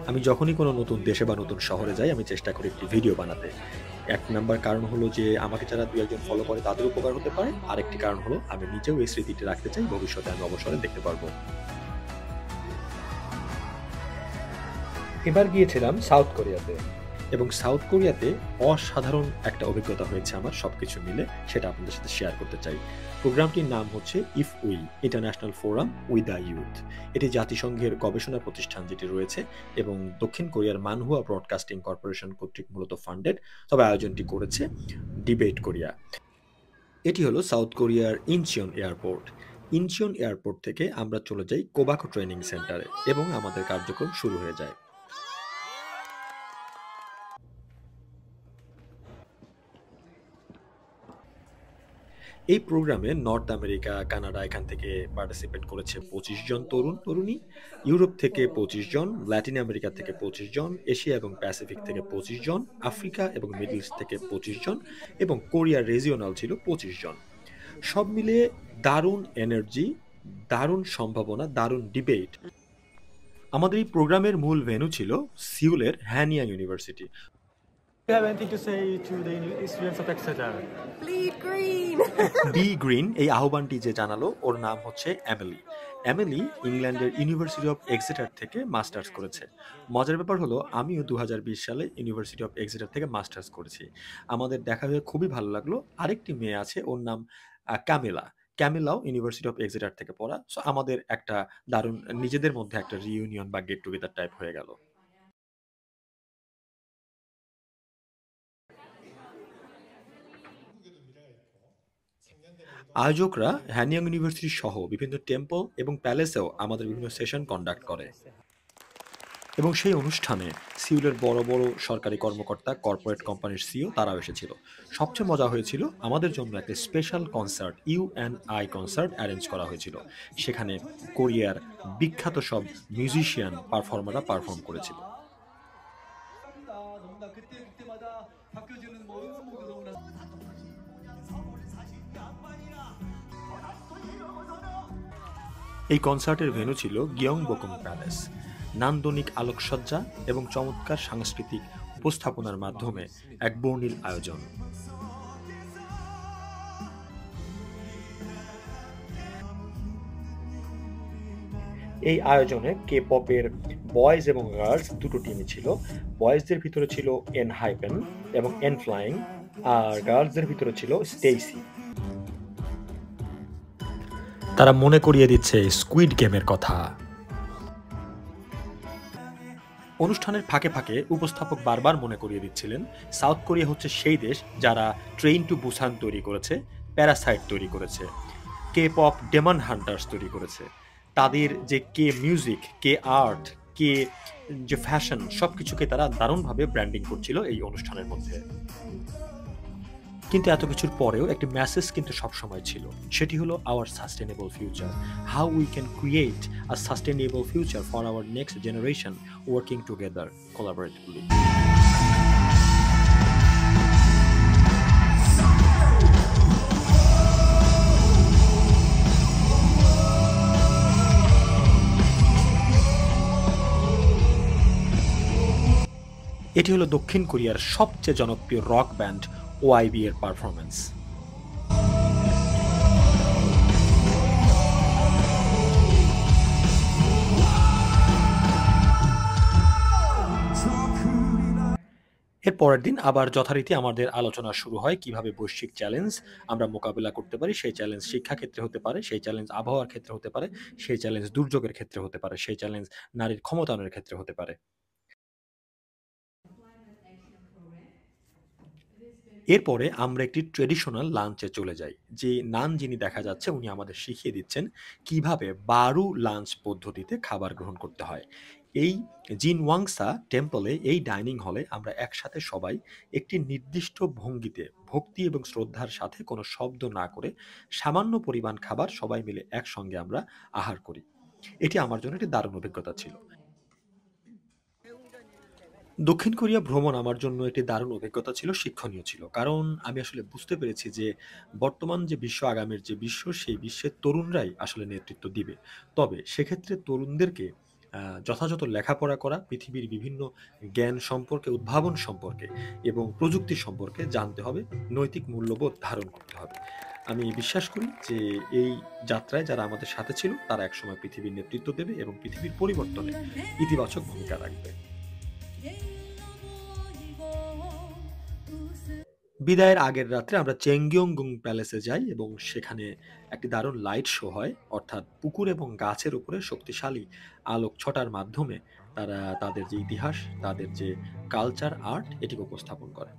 আমি যখনই কোনো নতুন দেশে বা নতুন শহরে যাই, আমি চেষ্টা করি একটি ভিডিও বানাতে। ১ নাম্বার কারণ হলো যে আমাকে যারা ২-১ জন ফলো করে তাদের উপকার হতে পারে। আরেকটি কারণ হলো আমি নিজেও এই স্মৃতিটি রাখতে চাই। ভবিষ্যতে আমি অবসরে দেখতে পারবো। এবার গিয়েছিলাম সাউথ কোরিয়াতে। এবং সাউথ কোরিয়াতে অসাধারণ একটা অভিজ্ঞতা হয়েছে আমার সবকিছু মিলে। সেটা আপনাদের সাথে শেয়ার করতে চাই। প্রোগ্রামটির নাম হচ্ছে if we international forum with the youth. এটি জাতিসংঘের গবেষণা প্রতিষ্ঠান যেটি রয়েছে এবং দক্ষিণ কোরিয়ার মানহুয়া ব্রডকাস্টিং কর্পোরেশন কর্তৃক মূলত ফান্ডেড। তবে আয়োজনটি করেছে ডিবেট কোরিয়া। এটি হলো সাউথ কোরিয়ার ইনচিয়ন এয়ারপোর্ট। ইনচিয়ন এয়ারপোর্ট থেকে আমরা চলে যাই কোবাকো ট্রেনিং সেন্টারে এবং আমাদের কার্যক্রম শুরু হয়ে যায়। এই প্রোগ্রামে নর্থ আমেরিকা, কানাডা এখান থেকে পার্টিসিপেট করেছে ২৫ জন তরুণ-তরুণী, ইউরোপ থেকে ২৫ জন, লাতিন আমেরিকা থেকে ২৫ জন, এশিয়া এবং প্যাসিফিক থেকে ২৫ জন, আফ্রিকা এবং মিডল ইস্ট থেকে ২৫ জন এবং কোরিয়া রিজিওনাল ছিল ২৫ জন। সব মিলিয়ে দারুণ এনার্জি, দারুণ সম্ভাবনা, দারুণ ডিবেট। আমাদের এই প্রোগ্রামের মূল ভেন্যু ছিল সিউলের হ্যানিয়াং university. You have anything to say to the students of Exeter? Bleed green! Be green এই আহ্বানটি যে জানালো ওর নাম হচ্ছে এমিলি। এমিলি ইংল্যান্ডের ইউনিভার্সিটি অফ এক্সেটার থেকে মাস্টার্স করেছে। মজার ব্যাপার হলো আমিও ২০২০ সালে ইউনিভার্সিটি অফ এক্সেটার থেকে মাস্টার্স করেছি। আমাদের দেখা হয়ে খুবই ভালো লাগলো। আরেকটি মেয়ে আছে ওর নাম ক্যামিলা। ক্যামিলাও ইউনিভার্সিটি অফ এক্সেটার থেকে পড়া। সো আমাদের একটা দারুণ নিজেদের মধ্যে একটা রিইউনিয়ন বা গেট টুগেদার টাইপ হয়ে গেল। আয়োজকরা হ্যানিয়াং ইউনিভার্সিটি সহ বিভিন্ন টেম্পল এবং প্যালেসেও আমাদের বিভিন্ন সেশন কন্ডাক্ট করে এবং সেই অনুষ্ঠানে সিউলের বড় বড় সরকারি কর্মকর্তা, কর্পোরেট কোম্পানির সিইও তারাও এসেছিল। সবচেয়ে মজা হয়েছিল আমাদের জন্য একটা স্পেশাল কনসার্ট ইউ&আই কনসার্ট অ্যারেঞ্জ করা হয়েছিল। সেখানে কোরিয়ার বিখ্যাত সব মিউজিশিয়ান পারফর্মাররা পারফর্ম করেছিল। এই কনসার্টের ভেন্যু ছিল গিয়ংবকং প্যালেস। নান্দনিক আলোকসজ্জা এবং চমৎকার সাংস্কৃতিক উপস্থাপনার মাধ্যমে এক বর্ণিল আয়োজন। এই আয়োজনে কে পপের বয়েজ এবং গার্লস দুটো টিমই ছিল। বয়েজদের ভিতরে ছিল এন হাইপেন এবং এন ফ্লাইং, আর গার্লসদের ভিতরে ছিল স্টেইসি। তারা মনে করিয়ে দিচ্ছে স্কুইড গেমের কথা। অনুষ্ঠানের ফাঁকে ফাঁকে উপস্থাপক বারবার মনে করিয়ে দিচ্ছিলেন সাউথ কোরিয়া হচ্ছে সেই দেশ যারা ট্রেইন টু বুসান তৈরি করেছে, প্যারাসাইট তৈরি করেছে, কে পপ ডেমন হান্টার্স তৈরি করেছে। তাদের যে কে মিউজিক, কে আর্ট, কে যে ফ্যাশন সবকিছুকে তারা দারুণভাবে ব্র্যান্ডিং করছিল এই অনুষ্ঠানের মধ্যে। কিন্তু এত কিছুর পরেও একটি মেসেজ কিন্তু সবসময় ছিল। সেটি হলো our sustainable future, how we can create a sustainable future for our next generation working together collaboratively. এটি হলো দক্ষিণ কোরিয়ার সবচেয়ে জনপ্রিয় রক ব্যান্ড ওআইবি এর পারফরম্যান্স। এর পরের দিন আবার যথারীতি আমাদের আলোচনা শুরু হয় কিভাবে বৈশ্বিক চ্যালেঞ্জ আমরা মোকাবিলা করতে পারি। সেই চ্যালেঞ্জ শিক্ষা ক্ষেত্রে হতে পারে, সেই চ্যালেঞ্জ আবহাওয়ার ক্ষেত্রে হতে পারে, সেই চ্যালেঞ্জ দুর্যোগের ক্ষেত্রে হতে পারে, সেই চ্যালেঞ্জ নারীর ক্ষমতায়নের ক্ষেত্রে হতে পারে। এরপরে আমরা একটি ট্রেডিশনাল লাঞ্চে চলে যাই। যে নান যিনি দেখা যাচ্ছে উনি আমাদের শিখিয়ে দিচ্ছেন কিভাবে বারু লাঞ্চ পদ্ধতিতে খাবার গ্রহণ করতে হয়। এই জিনওয়াংসা টেম্পলে এই ডাইনিং হলে আমরা একসাথে সবাই একটি নির্দিষ্ট ভঙ্গিতে ভক্তি এবং শ্রদ্ধার সাথে কোনো শব্দ না করে সামান্য পরিমাণ খাবার সবাই মিলে একসঙ্গে আমরা আহার করি। এটি আমার জন্য একটি দারুণ অভিজ্ঞতা ছিল। দক্ষিণ কোরিয়া ভ্রমণ আমার জন্য একটি দারুণ অভিজ্ঞতা ছিল, শিক্ষণীয় ছিল। কারণ আমি আসলে বুঝতে পেরেছি যে বর্তমান যে বিশ্ব, আগামীর যে বিশ্ব, সেই বিশ্বের তরুণরাই আসলে নেতৃত্ব দিবে। তবে সেক্ষেত্রে তরুণদেরকে যথাযথ লেখাপড়া করা, পৃথিবীর বিভিন্ন জ্ঞান সম্পর্কে, উদ্ভাবন সম্পর্কে এবং প্রযুক্তি সম্পর্কে জানতে হবে, নৈতিক মূল্যবোধ ধারণ করতে হবে। আমি বিশ্বাস করি যে এই যাত্রায় যারা আমাদের সাথে ছিল তারা একসময় পৃথিবীর নেতৃত্ব দেবে এবং পৃথিবীর পরিবর্তনে ইতিবাচক ভূমিকা রাখবে। বিদায়ের আগের রাত্রে আমরা চেঙ্গিয়ংগুং প্যালেসে যাই এবং সেখানে একটি দারুণ লাইট শো হয়, অর্থাৎ পুকুর এবং গাছের উপরে শক্তিশালী আলোক ছটার মাধ্যমে তারা তাদের যে ইতিহাস, তাদের যে কালচার, আর্ট এটিকে উপস্থাপন করে।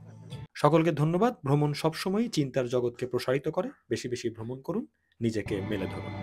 সকলকে ধন্যবাদ। ভ্রমণ সবসময়ই চিন্তার জগৎকে প্রসারিত করে। বেশি বেশি ভ্রমণ করুন, নিজেকে মেলে ধরুন।